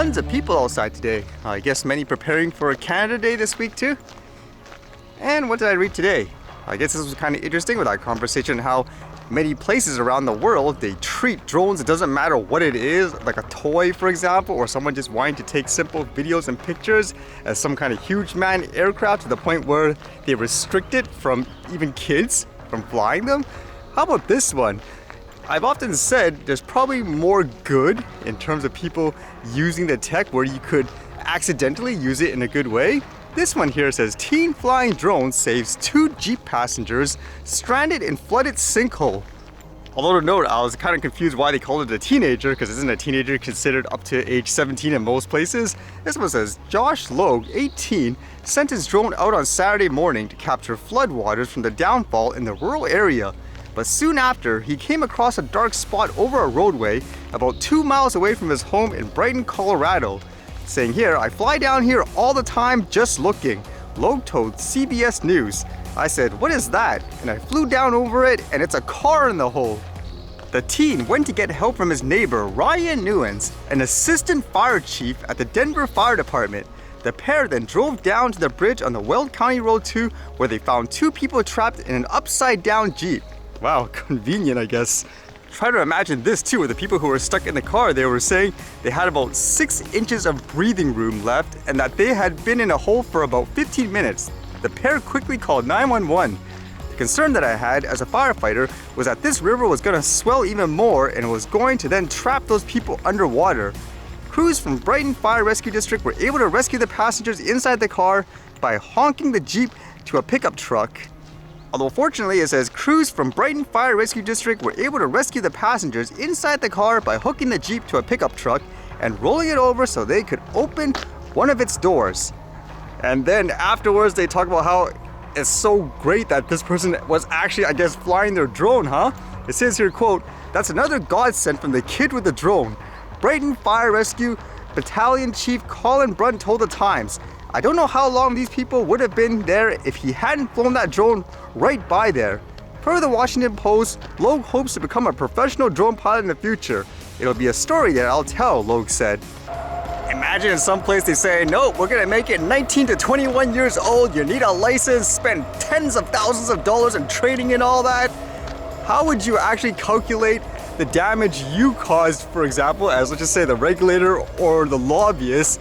tons of people outside today. I guess many preparing for Canada Day this week too. And what did I read today? I guess this was kind of interesting with our conversation how many places around the world they treat drones, it doesn't matter what it is, like a toy for example, or someone just wanting to take simple videos and pictures, as some kind of huge manned aircraft to the point where they restrict it from even kids from flying them. How about this one? I've often said there's probably more good in terms of people using the tech where you could accidentally use it in a good way. This one here says, teen flying drone saves 2 Jeep passengers stranded in flooded sinkhole. Although to note, I was kind of confused why they called it a teenager, because isn't a teenager considered up to age 17 in most places? This one says, Josh Logue, 18, sent his drone out on Saturday morning to capture floodwaters from the downfall in the rural area. But soon after, he came across a dark spot over a roadway about 2 miles away from his home in Brighton, Colorado. Saying here, I fly down here all the time just looking. Logue told CBS News. I said, what is that? And I flew down over it and it's a car in the hole. The teen went to get help from his neighbor, Ryan Newens, an assistant fire chief at the Denver Fire Department. The pair then drove down to the bridge on the Weld County Road 2 where they found 2 people trapped in an upside down Jeep. Wow, convenient I guess. Try to imagine this too, with the people who were stuck in the car. They were saying they had about 6 inches of breathing room left and that they had been in a hole for about 15 minutes. The pair quickly called 911. The concern that I had as a firefighter was that this river was going to swell even more and was going to then trap those people underwater. Crews from Brighton Fire Rescue District were able to rescue the passengers inside the car by honking the Jeep to a pickup truck. Although fortunately, it says crews from Brighton Fire Rescue District were able to rescue the passengers inside the car by hooking the Jeep to a pickup truck and rolling it over so they could open one of its doors. And then afterwards, they talk about how it's so great that this person was actually, I guess, flying their drone, huh? It says here, quote, that's another godsend from the kid with the drone. Brighton Fire Rescue Battalion Chief Colin Brunt told the Times, I don't know how long these people would have been there if he hadn't flown that drone right by there. Per the Washington Post, Logue hopes to become a professional drone pilot in the future. It'll be a story that I'll tell, Logue said. Imagine in some place they say, no, we're gonna make it 19 to 21 years old, you need a license, spend tens of thousands of dollars in training and all that. How would you actually calculate the damage you caused, for example, as let's just say the regulator or the lobbyist,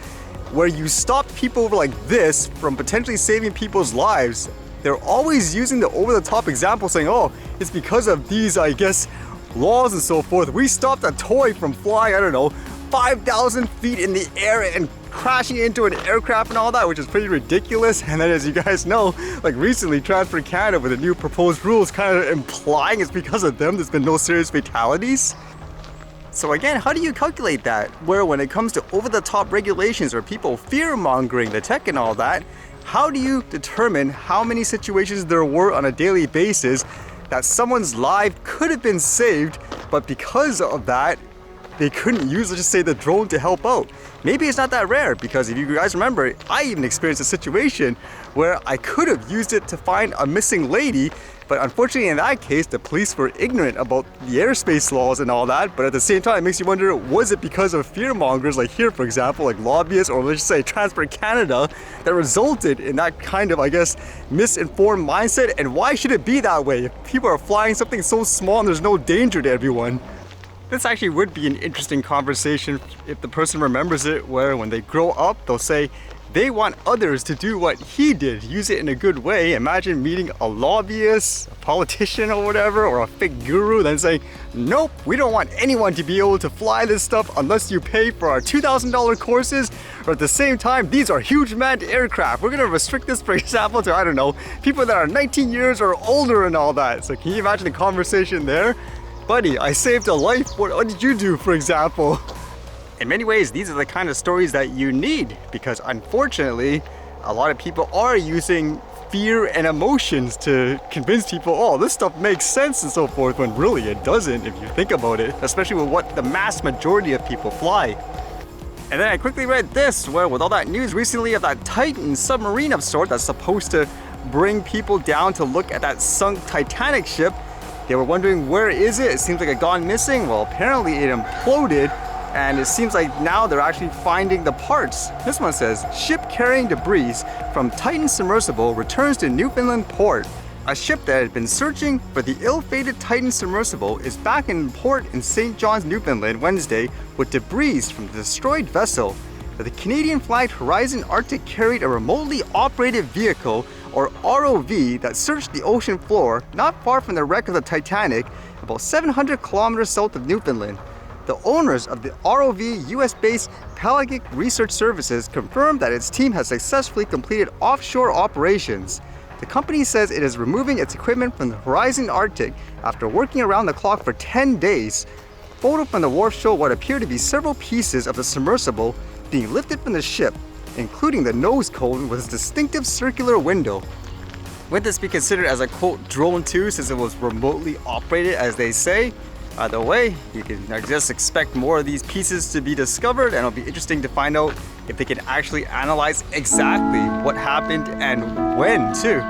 where you stop people like this from potentially saving people's lives? They're always using the over-the-top example saying, oh, it's because of these, I guess, laws and so forth. We stopped a toy from flying, I don't know, 5,000 feet in the air and crashing into an aircraft and all that, which is pretty ridiculous. And then as you guys know, like recently Transport Canada with the new proposed rules kind of implying it's because of them there's been no serious fatalities. So again, how do you calculate that? Where when it comes to over-the-top regulations or people fear-mongering the tech and all that, how do you determine how many situations there were on a daily basis that someone's life could have been saved, but because of that, they couldn't use, let's just say, the drone to help out? Maybe it's not that rare, because if you guys remember, I even experienced a situation where I could have used it to find a missing lady, but unfortunately in that case, the police were ignorant about the airspace laws and all that. But at the same time, it makes you wonder, was it because of fearmongers like here, for example, like lobbyists, or let's just say Transport Canada, that resulted in that kind of, I guess, misinformed mindset? And why should it be that way? If people are flying something so small and there's no danger to everyone. This actually would be an interesting conversation if the person remembers it, where when they grow up, they'll say they want others to do what he did, use it in a good way. Imagine meeting a lobbyist, a politician or whatever, or a fake guru, then saying, nope, we don't want anyone to be able to fly this stuff unless you pay for our $2,000 courses, or at the same time, these are huge manned aircraft. We're gonna restrict this, for example, to, I don't know, people that are 19 years or older and all that. So can you imagine the conversation there? Buddy, I saved a life. What did you do, for example? In many ways, these are the kind of stories that you need, because unfortunately, a lot of people are using fear and emotions to convince people, oh, this stuff makes sense and so forth, when really it doesn't if you think about it, especially with what the mass majority of people fly. And then I quickly read this, where with all that news recently of that Titan submarine of sort that's supposed to bring people down to look at that sunk Titanic ship, they were wondering, where is it? It seems like it gone missing. Well, apparently it imploded And it seems like now they're actually finding the parts. This one says, ship carrying debris from Titan submersible returns to Newfoundland port. A ship that had been searching for the ill-fated Titan submersible is back in port in St. John's, Newfoundland Wednesday with debris from the destroyed vessel. The Canadian-flagged Horizon Arctic carried a remotely operated vehicle, or ROV, that searched the ocean floor not far from the wreck of the Titanic, about 700 kilometers south of Newfoundland. The owners of the ROV, US-based Pelagic Research Services, confirmed that its team has successfully completed offshore operations. The company says it is removing its equipment from the Horizon Arctic after working around the clock for 10 days. Photos from the wharf show what appear to be several pieces of the submersible being lifted from the ship, including the nose cone with its distinctive circular window. Would this be considered as a quote drone too, since it was remotely operated, as they say? Either way, you can just expect more of these pieces to be discovered, and it'll be interesting to find out if they can actually analyze exactly what happened and when too.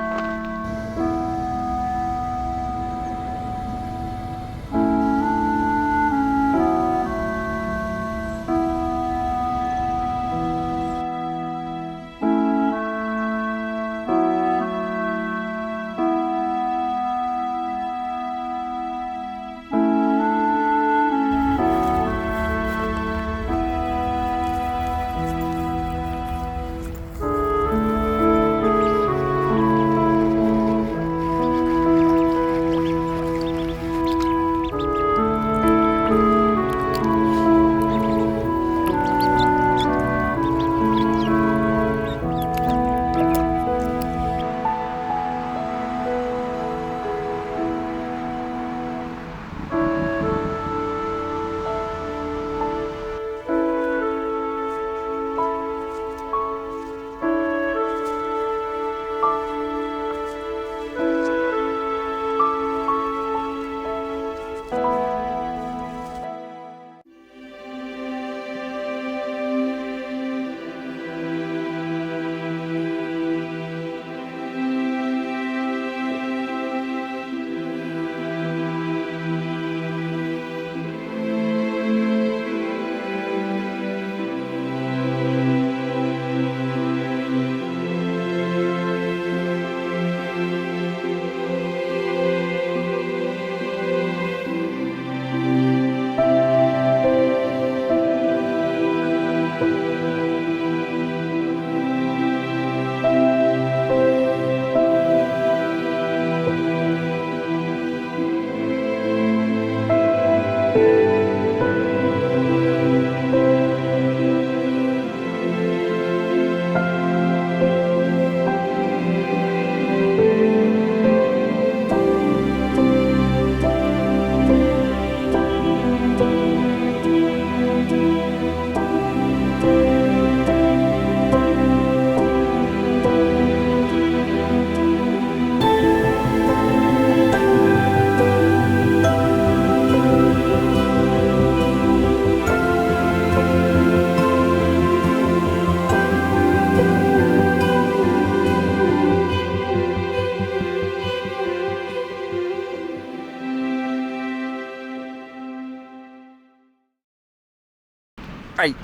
Alright,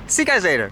see you guys later.